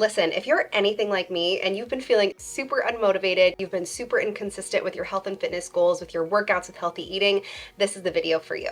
Listen, if you're anything like me and you've been feeling super unmotivated, you've been super inconsistent with your health and fitness goals, with your workouts, with healthy eating, this is the video for you.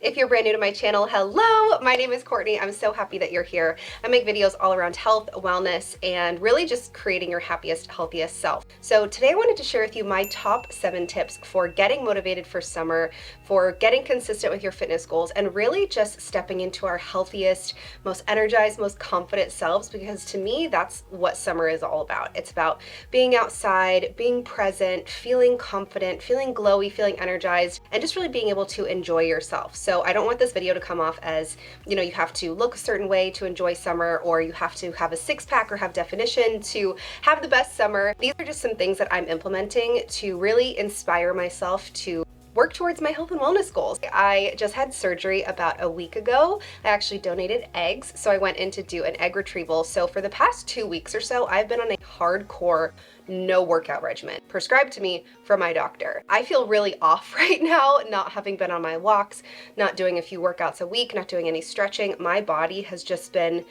If you're brand new to my channel, hello, my name is Courtney. I'm so happy that you're here. I make videos all around health, wellness, and really just creating your happiest, healthiest self. So today I wanted to share with you my top 7 tips for getting motivated for summer, for getting consistent with your fitness goals, and really just stepping into our healthiest, most energized, most confident selves, because to me, that's what summer is all about. It's about being outside, being present, feeling confident, feeling glowy, feeling energized, and just really being able to enjoy yourself. So I don't want this video to come off as, you have to look a certain way to enjoy summer, or you have to have a six-pack or have definition to have the best summer. These are just some things that I'm implementing to really inspire myself to work towards my health and wellness goals. I just had surgery about a week ago. I actually donated eggs, so I went in to do an egg retrieval. So for the past 2 weeks or so, I've been on a hardcore no workout regimen prescribed to me from my doctor. I feel really off right now, not having been on my walks, not doing a few workouts a week, not doing any stretching. My body has just been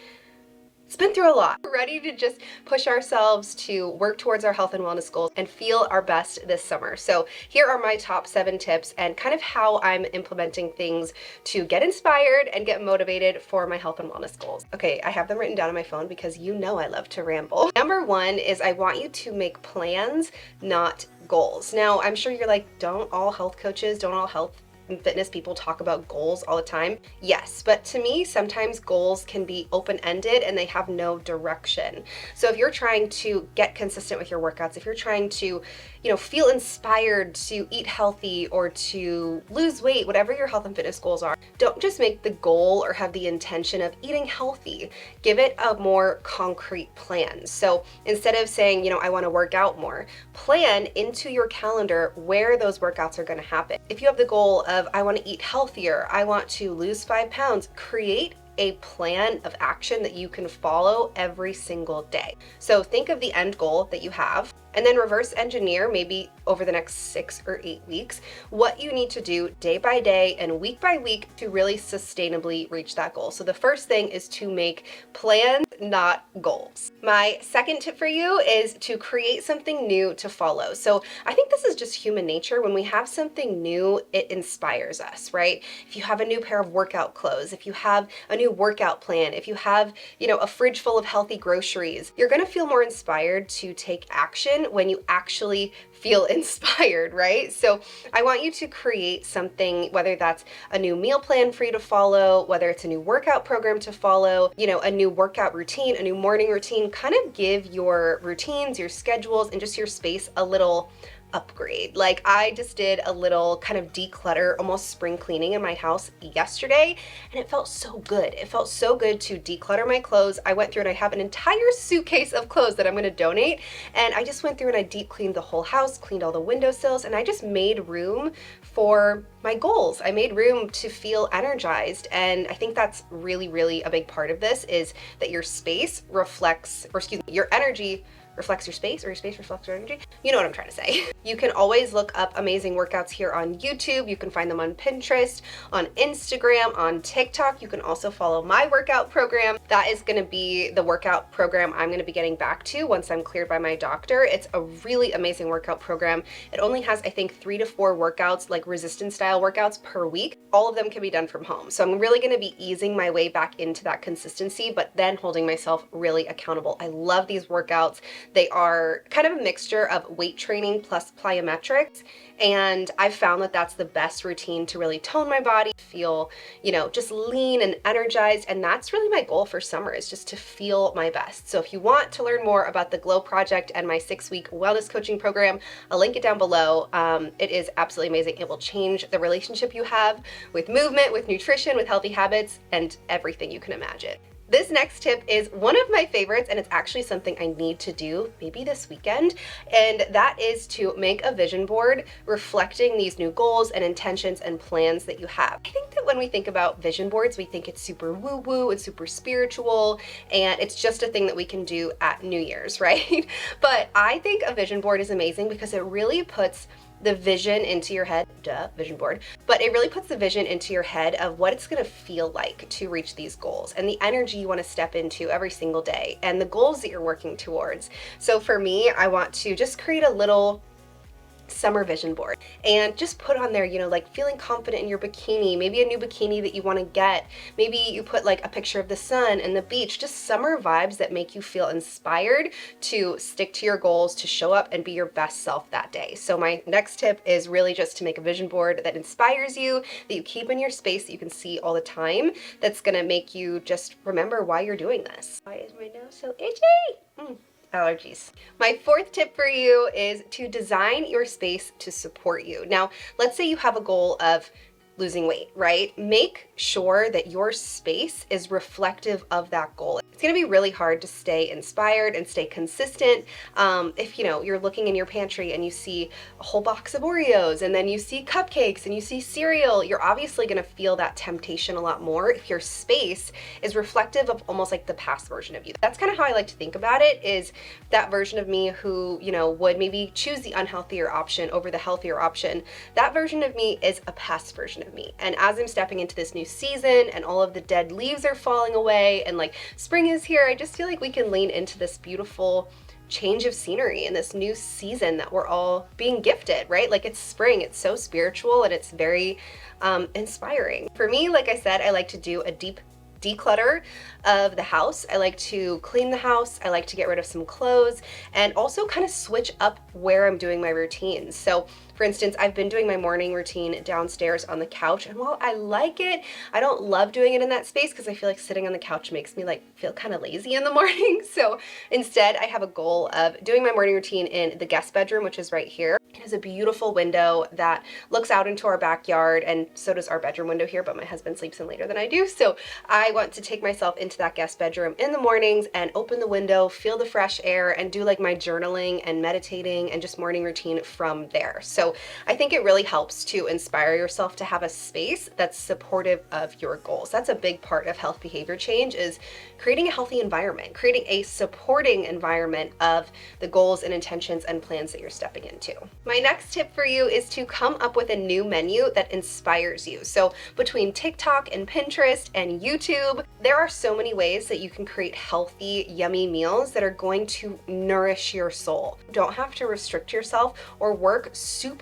it's been through a lot. We're ready to just push ourselves to work towards our health and wellness goals and feel our best this summer. So here are my top 7 tips and kind of how I'm implementing things to get inspired and get motivated for my health and wellness goals. Okay, I have them written down on my phone because I love to ramble. Number 1 is I want you to make plans, not goals. Now, I'm sure you're like, don't all health coaches, don't all health and fitness people talk about goals all the time? Yes, but to me, sometimes goals can be open-ended and they have no direction. So if you're trying to get consistent with your workouts, if you're trying to, feel inspired to eat healthy or to lose weight, whatever your health and fitness goals are, don't just make the goal or have the intention of eating healthy. Give it a more concrete plan. So instead of saying, I want to work out more, plan into your calendar where those workouts are going to happen. If you have the goal of, I want to eat healthier, I want to lose 5 pounds, create a plan of action that you can follow every single day. So think of the end goal that you have, and then reverse engineer maybe over the next 6 or 8 weeks what you need to do day by day and week by week to really sustainably reach that goal. So the first thing is to make plans, not goals. My second tip for you is to create something new to follow. So I think this is just human nature. When we have something new, it inspires us, right? If you have a new pair of workout clothes, if you have a new workout plan, if you have, a fridge full of healthy groceries, you're gonna feel more inspired to take action when you actually feel inspired, right? So I want you to create something, whether that's a new meal plan for you to follow, whether it's a new workout program to follow, a new workout routine, a new morning routine. Kind of give your routines, your schedules, and just your space a little upgrade. Like I just did a little kind of declutter, almost spring cleaning in my house yesterday, and it felt so good. It felt so good to declutter my clothes. I went through and I have an entire suitcase of clothes that I'm going to donate, and I just went through and I deep cleaned the whole house, cleaned all the windowsills, and I just made room for my goals. I made room to feel energized, and I think that's really, really a big part of this, is that your space reflects, your energy reflects your space, or your space reflects your energy. You know what I'm trying to say. You can always look up amazing workouts here on YouTube. You can find them on Pinterest, on Instagram, on TikTok. You can also follow my workout program. That is going to be the workout program I'm going to be getting back to once I'm cleared by my doctor. It's a really amazing workout program. It only has, I think, 3 to 4 workouts, like resistance style workouts per week. All of them can be done from home. So I'm really going to be easing my way back into that consistency, but then holding myself really accountable. I love these workouts. They are kind of a mixture of weight training plus plyometrics, and I've found that that's the best routine to really tone my body, feel, just lean and energized, and that's really my goal for summer, is just to feel my best. So if you want to learn more about the Glow Project and my 6-week wellness coaching program, I'll link it down below. It is absolutely amazing. It will change the relationship you have with movement, with nutrition, with healthy habits, and everything you can imagine. This next tip is one of my favorites, and it's actually something I need to do maybe this weekend, and that is to make a vision board reflecting these new goals and intentions and plans that you have. I think that when we think about vision boards, we think it's super woo-woo, it's super spiritual, and it's just a thing that we can do at New Year's, right? But I think a vision board is amazing because it really puts the vision into your head, duh, vision board, but it really puts the vision into your head of what it's gonna feel like to reach these goals and the energy you wanna step into every single day and the goals that you're working towards. So for me, I want to just create a little summer vision board and just put on there, you know, like feeling confident in your bikini, maybe a new bikini that you want to get, maybe you put like a picture of the sun and the beach, just summer vibes that make you feel inspired to stick to your goals, to show up and be your best self that day. So my next tip is really just to make a vision board that inspires you, that you keep in your space, that you can see all the time, that's gonna make you just remember why you're doing this. Why is my nose so itchy? Allergies. My fourth tip for you is to design your space to support you. Now, let's say you have a goal of losing weight, right? Make sure that your space is reflective of that goal. It's gonna be really hard to stay inspired and stay consistent if, you know, you're looking in your pantry and you see a whole box of Oreos and then you see cupcakes and you see cereal. You're obviously gonna feel that temptation a lot more if your space is reflective of almost like the past version of you. That's kind of how I like to think about it, is that version of me who, you know, would maybe choose the unhealthier option over the healthier option. That version of me is a past version of me. And as I'm stepping into this new season and all of the dead leaves are falling away and like spring is here, I just feel like we can lean into this beautiful change of scenery and this new season that we're all being gifted, right? Like it's spring, it's so spiritual and it's very inspiring. For me, like I said, I like to do a deep declutter of the house. I like to clean the house. I like to get rid of some clothes and also kind of switch up where I'm doing my routines. So for instance, I've been doing my morning routine downstairs on the couch, and while I like it, I don't love doing it in that space because I feel like sitting on the couch makes me like feel kind of lazy in the morning. So instead, I have a goal of doing my morning routine in the guest bedroom, which is right here. It has a beautiful window that looks out into our backyard, and so does our bedroom window here, but my husband sleeps in later than I do. So I want to take myself into that guest bedroom in the mornings and open the window, feel the fresh air, and do like my journaling and meditating and just morning routine from there. So I think it really helps to inspire yourself to have a space that's supportive of your goals. That's a big part of health behavior change, is creating a healthy environment, creating a supporting environment of the goals and intentions and plans that you're stepping into. My next tip for you is to come up with a new menu that inspires you. So between TikTok and Pinterest and YouTube, there are so many ways that you can create healthy, yummy meals that are going to nourish your soul. You don't have to restrict yourself or work super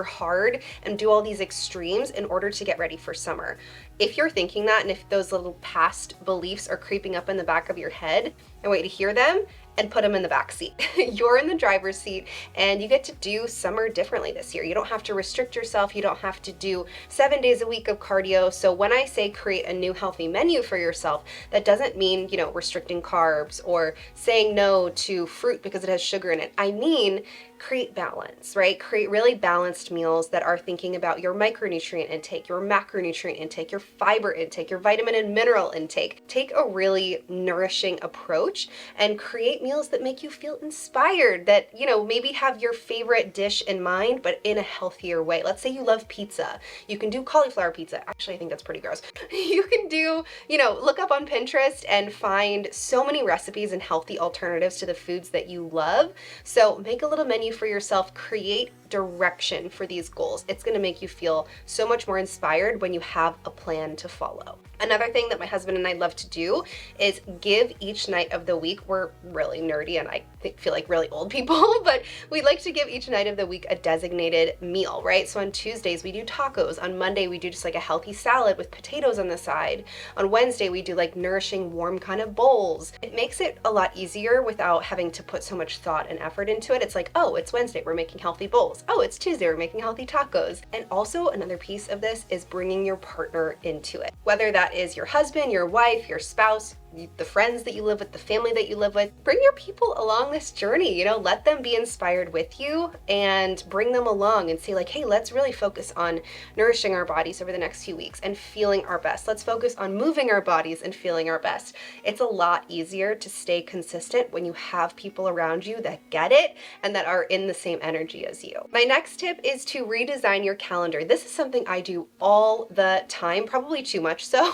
hard and do all these extremes in order to get ready for summer. If you're thinking that, and if those little past beliefs are creeping up in the back of your head, I want you to hear them and put them in the back seat. You're in the driver's seat and you get to do summer differently this year. You don't have to restrict yourself. You don't have to do 7 days a week of cardio. So when I say create a new healthy menu for yourself, that doesn't mean, you know, restricting carbs or saying no to fruit because it has sugar in it. I mean, create balance, right? Create really balanced meals that are thinking about your micronutrient intake, your macronutrient intake, your fiber intake, your vitamin and mineral intake. Take a really nourishing approach and create meals that make you feel inspired, that, you know, maybe have your favorite dish in mind, but in a healthier way. Let's say you love pizza. You can do cauliflower pizza. Actually, I think that's pretty gross. You can do, you know, look up on Pinterest and find so many recipes and healthy alternatives to the foods that you love. So make a little menu for yourself, create direction for these goals. It's going to make you feel so much more inspired when you have a plan to follow. Another thing that my husband and I love to do is give each night of the week. We're really nerdy and I feel like really old people, but we like to give each night of the week a designated meal, right? So on Tuesdays we do tacos. On Monday we do just like a healthy salad with potatoes on the side. On Wednesday we do like nourishing warm kind of bowls. It makes it a lot easier without having to put so much thought and effort into it. It's like, oh, it's Wednesday, we're making healthy bowls. Oh, it's Tuesday, we're making healthy tacos. And also another piece of this is bringing your partner into it. Whether that is your husband, your wife, your spouse, the friends that you live with, the family that you live with, bring your people along this journey, you know, let them be inspired with you and bring them along and say like, hey, let's really focus on nourishing our bodies over the next few weeks and feeling our best. Let's focus on moving our bodies and feeling our best. It's a lot easier to stay consistent when you have people around you that get it and that are in the same energy as you. My next tip is to redesign your calendar. This is something I do all the time, probably too much so,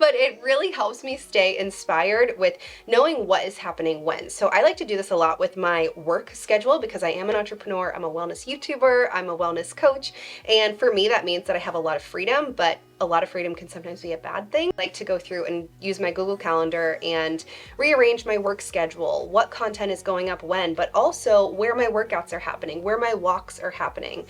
but it really helps me stay inspired with knowing what is happening when. So I like to do this a lot with my work schedule because I am an entrepreneur, I'm a wellness YouTuber, I'm a wellness coach, and for me that means that I have a lot of freedom, but a lot of freedom can sometimes be a bad thing. I like to go through and use my Google Calendar and rearrange my work schedule, what content is going up when, but also where my workouts are happening, where my walks are happening,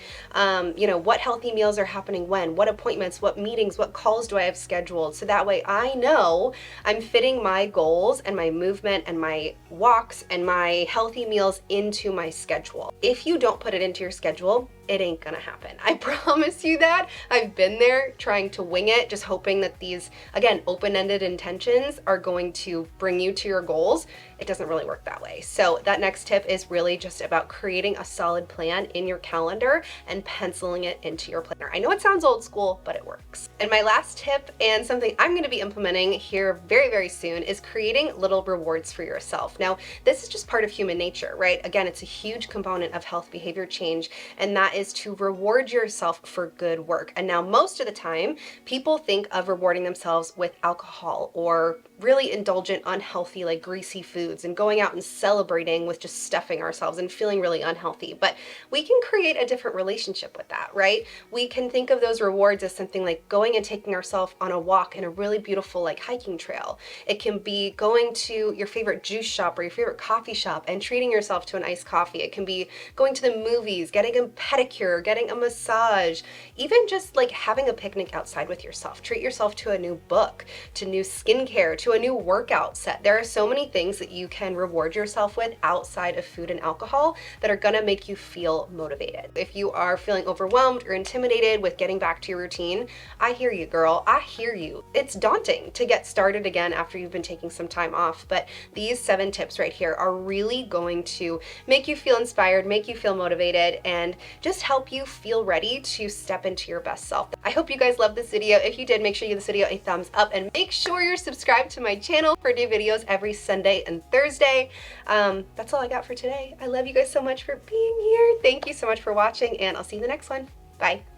what healthy meals are happening when, what appointments, what meetings, what calls do I have scheduled. So that way I know I'm fitting my goals and my movement and my walks and my healthy meals into my schedule. If you don't put it into your schedule, it ain't gonna happen. I promise you that. I've been there trying to wing it, just hoping that these, again, open-ended intentions are going to bring you to your goals. It doesn't really work that way. So that next tip is really just about creating a solid plan in your calendar and penciling it into your planner. I know it sounds old school, but it works. And my last tip, and something I'm gonna be implementing here very, very soon, is creating little rewards for yourself. Now, this is just part of human nature, right? Again, it's a huge component of health behavior change, and that is to reward yourself for good work. And now most of the time, people think of rewarding themselves with alcohol or really indulgent, unhealthy, like greasy foods, and going out and celebrating with just stuffing ourselves and feeling really unhealthy. But we can create a different relationship with that, right? We can think of those rewards as something like going and taking ourselves on a walk in a really beautiful like hiking trail. It can be going to your favorite juice shop or your favorite coffee shop and treating yourself to an iced coffee. It can be going to the movies, getting a pedicure, getting a massage, even just like having a picnic outside with yourself. Treat yourself to a new book, to new skincare, to a new workout set. There are so many things that you can reward yourself with outside of food and alcohol that are gonna make you feel motivated. If you are feeling overwhelmed or intimidated with getting back to your routine, I hear you, girl. I hear you. It's daunting to get started again after you've been taking some time off, but these 7 tips right here are really going to make you feel inspired, make you feel motivated, and just help you feel ready to step into your best self. I hope you guys loved this video. If you did, make sure you give this video a thumbs up and make sure you're subscribed to my channel for new videos every Sunday and Thursday. That's all I got for today. I love you guys so much for being here. Thank you so much for watching, and I'll see you in the next one. Bye.